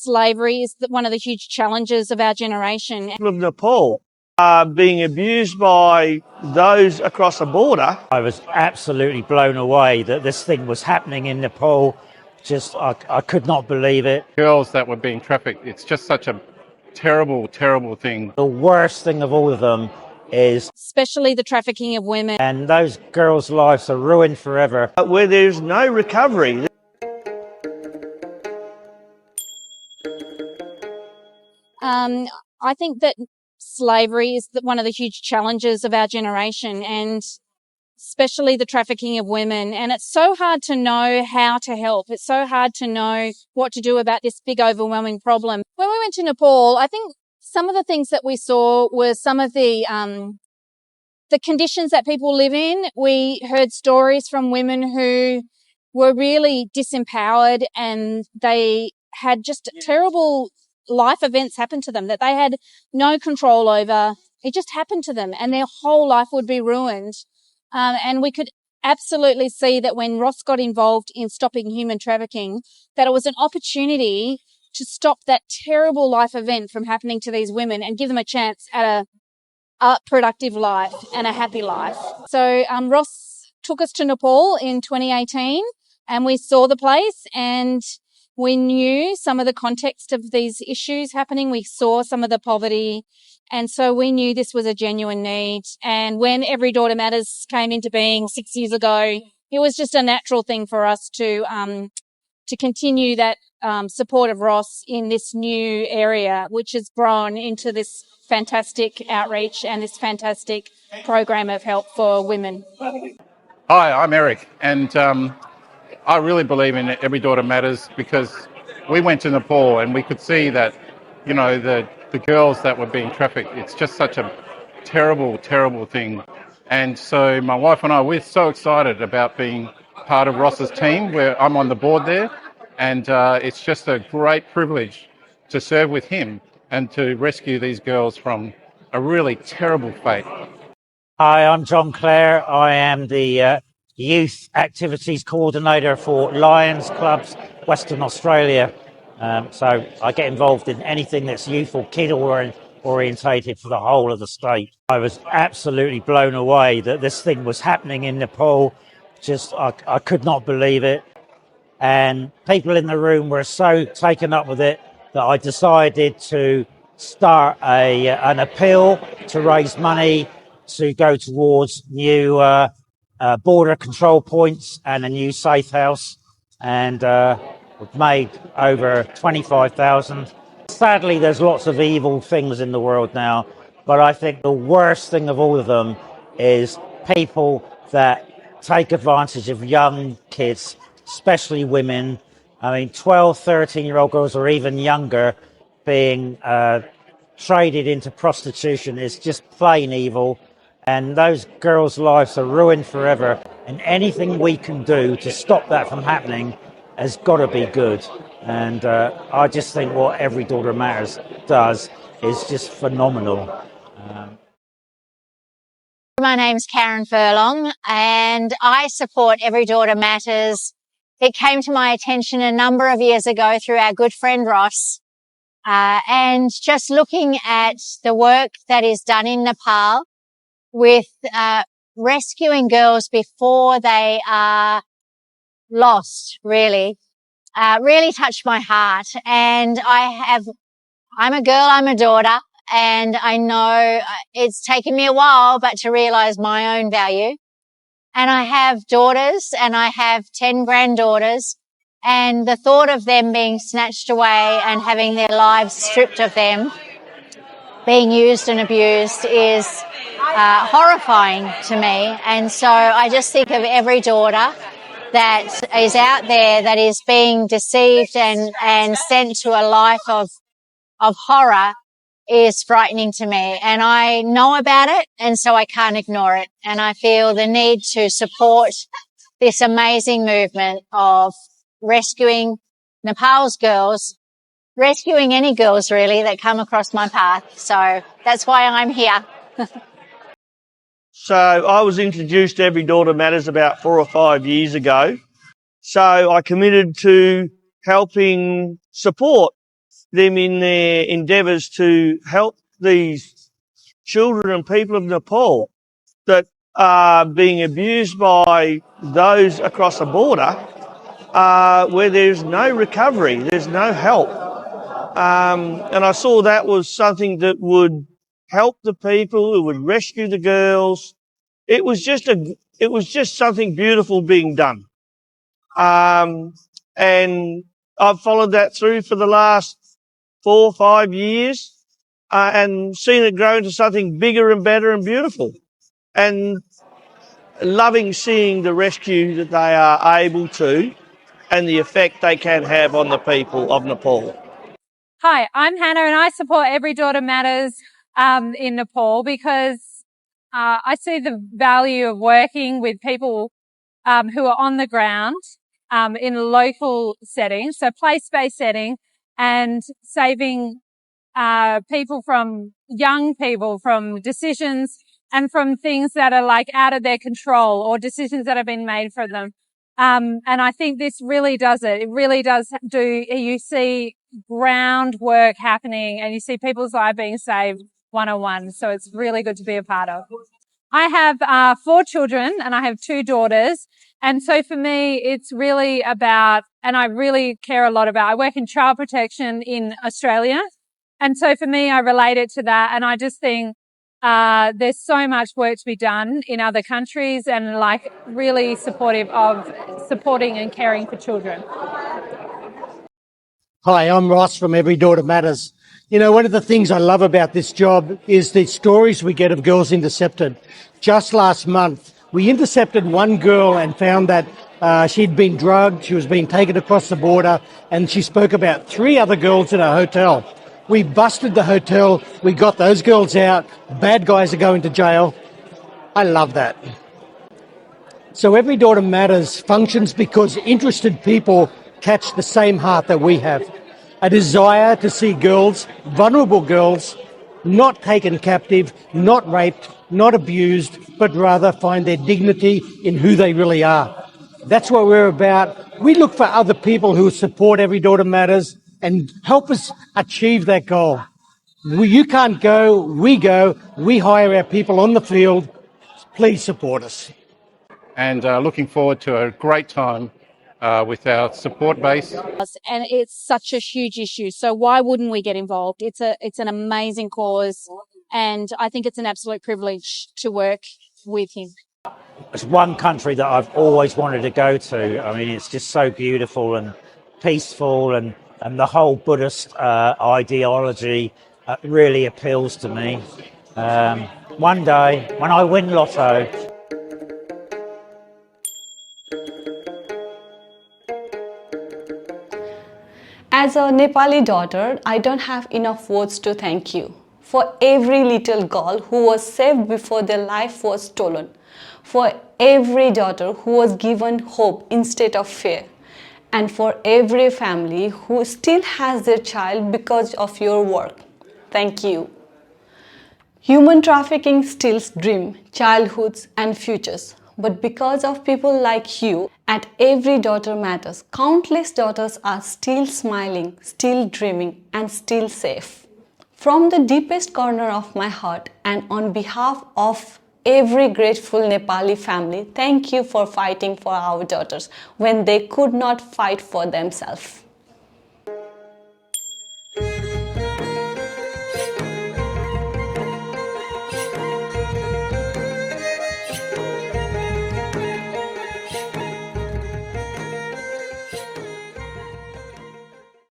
slavery is one of the huge challenges of our generation. Of Nepal being abused by those across the border. I was absolutely blown away that this thing was happening in Nepal. I could not believe it. Girls that were being trafficked, it's just such a terrible, terrible thing. The worst thing of all of them is, especially the trafficking of women. and those girls' lives are ruined forever. Where there's no recovery. I think that slavery is one of the huge challenges of our generation, and especially the trafficking of women. And it's so hard to know how to help. It's so hard to know what to do about this big, overwhelming problem. When we went to Nepal, I think some of the things that we saw were some of the conditions that people live in. We heard stories from women who were really disempowered, and they had just terrible life events happen to them that they had no control over. It just happened to them, and their whole life would be ruined. And we could absolutely see that when Ross got involved in stopping human trafficking, that it was an opportunity to stop that terrible life event from happening to these women and give them a chance at a productive life and a happy life. So Ross took us to Nepal in 2018, and we saw the place, and we knew some of the context of these issues happening. We saw some of the poverty. And so we knew this was a genuine need. And when Every Daughter Matters came into being 6 years ago, it was just a natural thing for us to continue that support of Ross in this new area, which has grown into this fantastic outreach and this fantastic program of help for women. Hi, I'm Eric, and I really believe in Every Daughter Matters because we went to Nepal and we could see that, you know, the girls that were being trafficked, it's just such a terrible, terrible thing. And so my wife and I, we're so excited about being part of Ross's team, where I'm on the board there. And it's just a great privilege to serve with him and to rescue these girls from a really terrible fate. Hi, I'm John Clare. I am the Youth Activities Coordinator for Lions Clubs Western Australia. So I get involved in anything that's youth or kid orientated for the whole of the state. I was absolutely blown away that this thing was happening in Nepal. I could not believe it. And people in the room were so taken up with it that I decided to start an appeal to raise money to go towards new border control points and a new safe house. And we've made over 25,000. Sadly, there's lots of evil things in the world now, but I think the worst thing of all of them is people that take advantage of young kids, especially women. I mean, 12, 13-year-old girls or even younger being traded into prostitution is just plain evil. And those girls' lives are ruined forever. And anything we can do to stop that from happening has got to be good. And I just think what Every Daughter Matters does is just phenomenal. My name's Karen Furlong, and I support Every Daughter Matters. It came to my attention a number of years ago through our good friend Ross. And just looking at the work that is done in Nepal with rescuing girls before they are lost, really touched my heart. And I'm a girl, I'm a daughter, and I know it's taken me a while, but to realize my own value. And I have daughters and I have 10 granddaughters, and the thought of them being snatched away and having their lives stripped of them, being used and abused is horrifying to me. And so I just think of every daughter that is out there that is being deceived and sent to a life of horror is frightening to me. And I know about it, and so I can't ignore it. And I feel the need to support this amazing movement of rescuing Nepal's girls, rescuing any girls really that come across my path. So that's why I'm here. So I was introduced to Every Daughter Matters about 4 or 5 years ago. So I committed to helping support them in their endeavours to help these children and people of Nepal that are being abused by those across the border, where there's no recovery, there's no help. And I saw that was something that would help the people, it would rescue the girls. It was just something beautiful being done. And I've followed that through for the last 4 or 5 years, and seen it grow into something bigger and better and beautiful. And loving seeing the rescue that they are able to and the effect they can have on the people of Nepal. Hi, I'm Hannah and I support Every Daughter Matters in Nepal because I see the value of working with people who are on the ground in a local setting, so place-based setting, and saving young people from decisions and from things that are like out of their control or decisions that have been made for them. And I think this really does it. It really does you see groundwork happening and you see people's lives being saved one-on-one. So it's really good to be a part of. I have 4 children and I have 2 daughters. And so for me, it's really about, and I really care a lot about, I work in child protection in Australia. And so for me, I relate it to that. And I just think there's so much work to be done in other countries and like really supportive of supporting and caring for children. Hi, I'm Ross from Every Daughter Matters. You know, one of the things I love about this job is the stories we get of girls intercepted. Just last month, we intercepted one girl and found that she'd been drugged, she was being taken across the border, and she spoke about 3 other girls in a hotel. We busted the hotel, we got those girls out, bad guys are going to jail. I love that. So Every Daughter Matters functions because interested people catch the same heart that we have. A desire to see girls, vulnerable girls, not taken captive, not raped, not abused, but rather find their dignity in who they really are. That's what we're about. We look for other people who support Every Daughter Matters and help us achieve that goal. You can't go, we go. We hire our people on the field. Please support us. And looking forward to a great time with our support base. And it's such a huge issue. So why wouldn't we get involved? It's an amazing cause. And I think it's an absolute privilege to work with him. It's one country that I've always wanted to go to. I mean, it's just so beautiful and peaceful, and the whole Buddhist ideology really appeals to me. One day, when I win lotto, As a Nepali daughter, I don't have enough words to thank you for every little girl who was saved before their life was stolen, for every daughter who was given hope instead of fear, and for every family who still has their child because of your work. Thank you. Human trafficking steals dreams, childhoods, and futures. But because of people like you, at Every Daughter Matters, countless daughters are still smiling, still dreaming, and still safe. From the deepest corner of my heart and on behalf of every grateful Nepali family, thank you for fighting for our daughters when they could not fight for themselves.